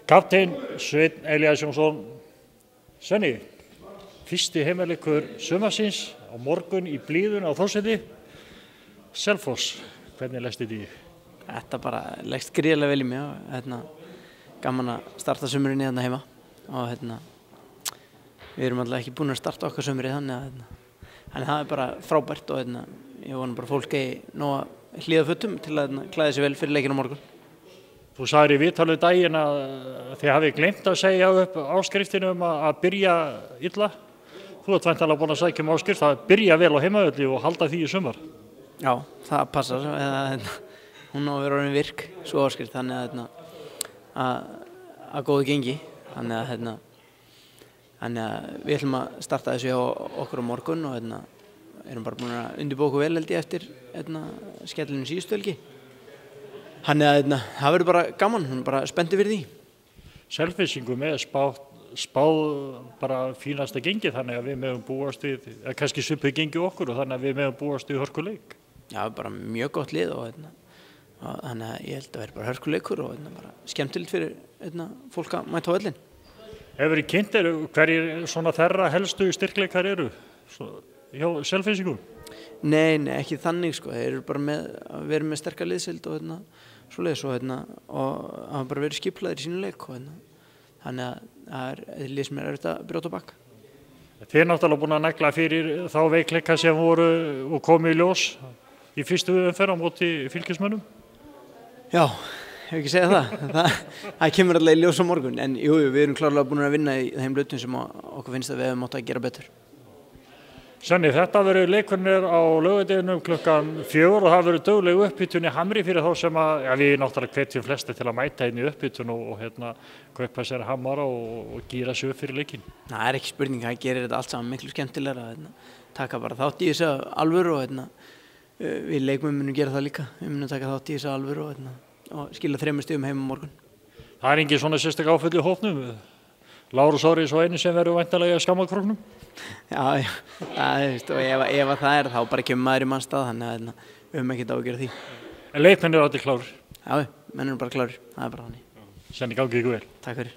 Kapteinn Sveinn Elías Jónsson. Svenni, fyrsti heimaleikur sumarsins á morgun í blíðun á Þórshöfði. Selfoss, hvernig leggst þetta í? Þetta bara leggst gríðarlega vel í mig og gaman að starta sumrinu hérna heima og við erum alltaf ekki búin að starta okkar sumrið þannig það er bara frábært og ég vona bara fólk eigi nóg að hlýða fötum til að klæða sig vel fyrir leikinn á morgun. Þú sagðir í viðtalu daginn að þið hafið gleymt að segja upp áskriftinu að byrja illa. Þú ert væntanlega búin að sækja áskrift að byrja vel á heimavelli og halda því í sumar. Já, það passar. Hún á að vera orðin virk, svo áskrift, þannig að góðu gengi. Þannig að við ætlum að starta þessu hjá okkur á morgun og erum bara búin að undirbúa okkur vel held ég eftir skellinu síðustu helgi. Þannig að það verður bara gaman, hún er bara spenntur fyrir því. Selfyssingum er spáð bara fínasta gengi þannig að við megum búast við, kannski svipað gengi okkur og þannig að við megum búast við hörkuleik. Já, bara mjög gott lið og þannig að ég held að verður bara hörkuleikur og bara skemmtilegt fyrir fólk að mæta á völlinn. Hefur þið kynnt hverjir svona þeirra helstu styrkleikar eru hjá Selfyssingum? Nei, ekki þannig sko, þeir eru bara að vera með sterka liðsheild og svoleiðis og hafa bara verið skiplaðir í sínu leik og þannig að það er lið sem er erfitt að brjóta á bak. Þið er náttúrulega búin að negla fyrir þá veikleika sem voru og komu í ljós í fyrstu umferð á móti Fylkismönnum? Já, hef ekki segja það kemur alltaf í ljós á morgun en jú, við erum klárlega búin að vinna í þeim hlutum sem okkur finnst að við hefum átt að gera betur. Svenni, þetta verður leikurinn á laugardeginum klukkan 4 og það verður dögleg upphitun í Hamri fyrir þá sem við náttúrulega hvetjum flesta til að mæta inn í upphitun og kaupa sér hamara og gíra sig upp fyrir leikinn. Það er ekki spurning, það gerir þetta allt saman miklu skemmtilegra taka bara þátt í þessu alvöru og við leikmenn munum gera það líka. Við munum taka þátt í þessu alvöru og skila 3 stigum heim á morgun. Það er engin svona sérstök áföll í hópnum? Lárus Orri svo einu sem verður væntanlega í skammarkróknum? Já, og ef það er þá bara kemur maður í manns stað þannig að við höfum ekkert á að gera því. En leikmenn eru allir klárir? Já, menn eru bara klárir, það er bara þannig. Svenni, gangi ykkur vel. Takk fyrir.